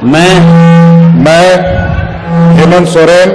मैं हेमंत सोरेन।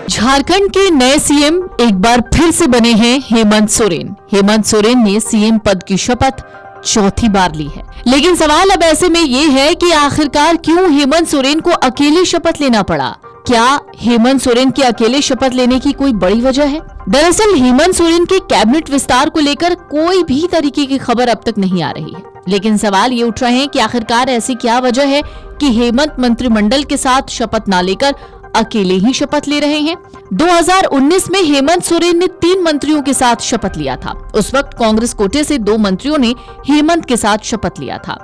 झारखंड के नए सीएम एक बार फिर से बने हैं हेमंत सोरेन। हेमंत सोरेन ने सीएम पद की शपथ चौथी बार ली है, लेकिन सवाल अब ऐसे में ये है कि आखिरकार क्यों हेमंत सोरेन को अकेले शपथ लेना पड़ा? क्या हेमंत सोरेन के अकेले शपथ लेने की कोई बड़ी वजह है? दरअसल हेमंत सोरेन के कैबिनेट विस्तार को लेकर कोई भी तरीके की खबर अब तक नहीं आ रही है, लेकिन सवाल ये उठ रहे हैं कि आखिरकार ऐसी क्या वजह है कि हेमंत मंत्रिमंडल के साथ शपथ न लेकर अकेले ही शपथ ले रहे हैं। 2019 में हेमंत सोरेन ने 3 मंत्रियों के साथ शपथ लिया था। उस वक्त कांग्रेस कोटे से 2 मंत्रियों ने हेमंत के साथ शपथ लिया था।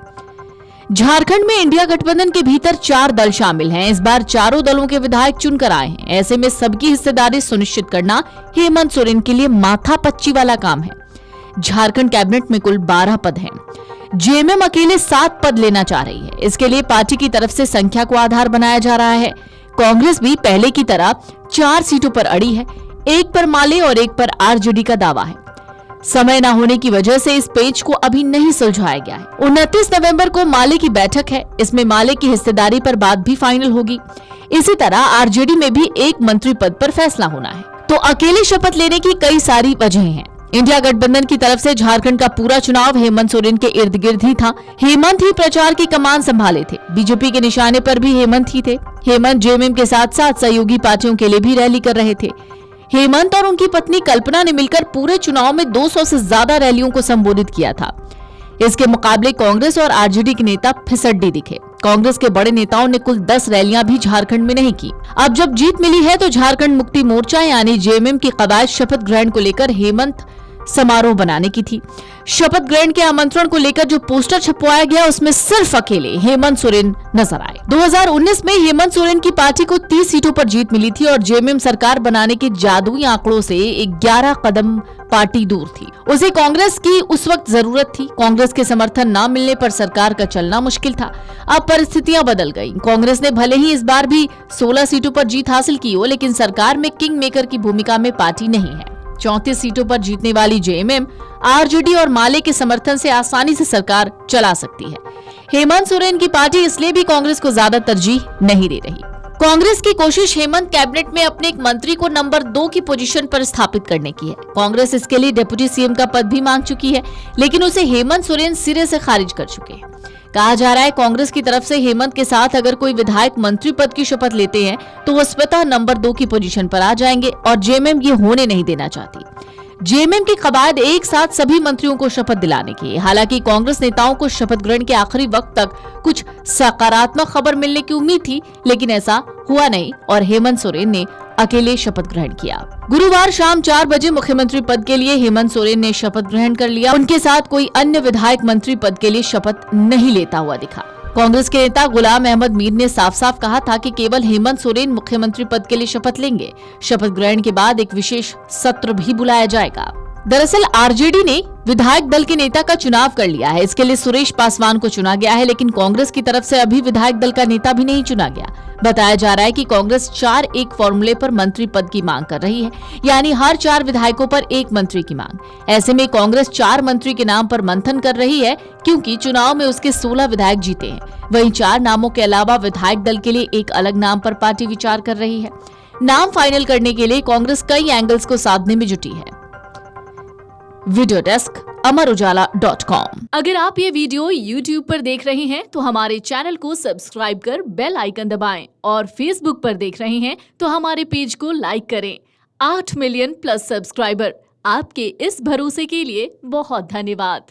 झारखंड में इंडिया गठबंधन के भीतर 4 दल शामिल हैं। इस बार चारों दलों के विधायक चुनकर आए हैं। ऐसे में सबकी हिस्सेदारी सुनिश्चित करना हेमंत सोरेन के लिए माथापच्ची वाला काम है। झारखंड कैबिनेट में कुल 12 पद हैं। जेएमएम अकेले 7 पद लेना चाह रही है। इसके लिए पार्टी की तरफ से संख्या को आधार बनाया जा रहा है। कांग्रेस भी पहले की तरह 4 सीटों पर अड़ी है। एक पर माले और एक पर आरजेडी का दावा है। समय न होने की वजह से इस पेच को अभी नहीं सुलझाया गया है। 29 नवंबर को माले की बैठक है। इसमें माले की हिस्सेदारी पर बात भी फाइनल होगी। इसी तरह आरजेडी में भी एक मंत्री पद पर फैसला होना है। तो अकेले शपथ लेने की कई सारी वजहें हैं। इंडिया गठबंधन की तरफ से झारखंड का पूरा चुनाव हेमंत सोरेन के इर्द गिर्द ही था। हेमंत ही प्रचार की कमान संभाले थे। बीजेपी के निशाने पर भी हेमंत ही थे। हेमंत जेएमएम के साथ साथ सहयोगी पार्टियों के लिए भी रैली कर रहे थे। हेमंत और उनकी पत्नी कल्पना ने मिलकर पूरे चुनाव में 200 से ज्यादा रैलियों को संबोधित किया था। इसके मुकाबले कांग्रेस और आरजेडी के नेता फिसड्डी दिखे। कांग्रेस के बड़े नेताओं ने कुल 10 रैलियां भी झारखंड में नहीं की। अब जब जीत मिली है तो झारखंड मुक्ति मोर्चा यानी जेएमएम की कवायद शपथ ग्रहण को लेकर हेमंत समारोह बनाने की थी। शपथ ग्रहण के आमंत्रण को लेकर जो पोस्टर छपवाया गया उसमें सिर्फ अकेले हेमंत सोरेन नजर आए। 2019 में हेमंत सोरेन की पार्टी को 30 सीटों पर जीत मिली थी और जेएमएम सरकार बनाने के जादुई आंकड़ों से 11 कदम पार्टी दूर थी। उसे कांग्रेस की उस वक्त जरूरत थी। कांग्रेस के समर्थन न मिलने पर सरकार का चलना मुश्किल था। अब परिस्थितियां बदल गई। कांग्रेस ने भले ही इस बार भी 16 सीटों पर जीत हासिल की हो, लेकिन सरकार में किंग मेकर की भूमिका में पार्टी नहीं है। 34 सीटों पर जीतने वाली जेएमएम आरजेडी और माले के समर्थन से आसानी से सरकार चला सकती है। हेमंत सोरेन की पार्टी इसलिए भी कांग्रेस को ज्यादा तरजीह नहीं दे रही। कांग्रेस की कोशिश हेमंत कैबिनेट में अपने एक मंत्री को नंबर 2 की पोजीशन पर स्थापित करने की है। कांग्रेस इसके लिए डिप्टी सीएम का पद भी मांग चुकी है, लेकिन उसे हेमंत सोरेन सिरे से खारिज कर चुके हैं। कहा जा रहा है कांग्रेस की तरफ से हेमंत के साथ अगर कोई विधायक मंत्री पद की शपथ लेते हैं तो वो स्वतः नंबर 2 की पोजीशन पर आ जाएंगे और जेएमएम ये होने नहीं देना चाहती। जेएमएम की कवायद एक साथ सभी मंत्रियों को शपथ दिलाने की। हालांकि कांग्रेस नेताओं को शपथ ग्रहण के आखिरी वक्त तक कुछ सकारात्मक खबर मिलने की उम्मीद थी, लेकिन ऐसा हुआ नहीं और हेमंत सोरेन ने अकेले शपथ ग्रहण किया। गुरुवार शाम 4 बजे मुख्यमंत्री पद के लिए हेमंत सोरेन ने शपथ ग्रहण कर लिया। उनके साथ कोई अन्य विधायक मंत्री पद के लिए शपथ नहीं लेता हुआ दिखा। कांग्रेस के नेता गुलाम अहमद मीर ने साफ साफ कहा था कि केवल हेमंत सोरेन मुख्यमंत्री पद के लिए शपथ लेंगे। शपथ ग्रहण के बाद एक विशेष सत्र भी बुलाया जाएगा। दरअसल आरजेडी ने विधायक दल के नेता का चुनाव कर लिया है। इसके लिए सुरेश पासवान को चुना गया है, लेकिन कांग्रेस की तरफ से अभी विधायक दल का नेता भी नहीं चुना गया। बताया जा रहा है कि कांग्रेस 4-1 फॉर्मूले पर मंत्री पद की मांग कर रही है, यानी हर 4 विधायकों पर 1 मंत्री की मांग। ऐसे में कांग्रेस 4 मंत्री के नाम पर मंथन कर रही है, क्योंकि चुनाव में उसके 16 विधायक जीते हैं। वहीं 4 नामों के अलावा विधायक दल के लिए एक अलग नाम पर पार्टी विचार कर रही है। नाम फाइनल करने के लिए कांग्रेस कई एंगल्स को साधने में जुटी है। वीडियो डेस्क अमरउजाला.com। अगर आप ये वीडियो YouTube पर देख रहे हैं तो हमारे चैनल को सब्सक्राइब कर बेल आइकन दबाएं और Facebook पर देख रहे हैं तो हमारे पेज को लाइक करें। 8 मिलियन प्लस सब्सक्राइबर, आपके इस भरोसे के लिए बहुत धन्यवाद।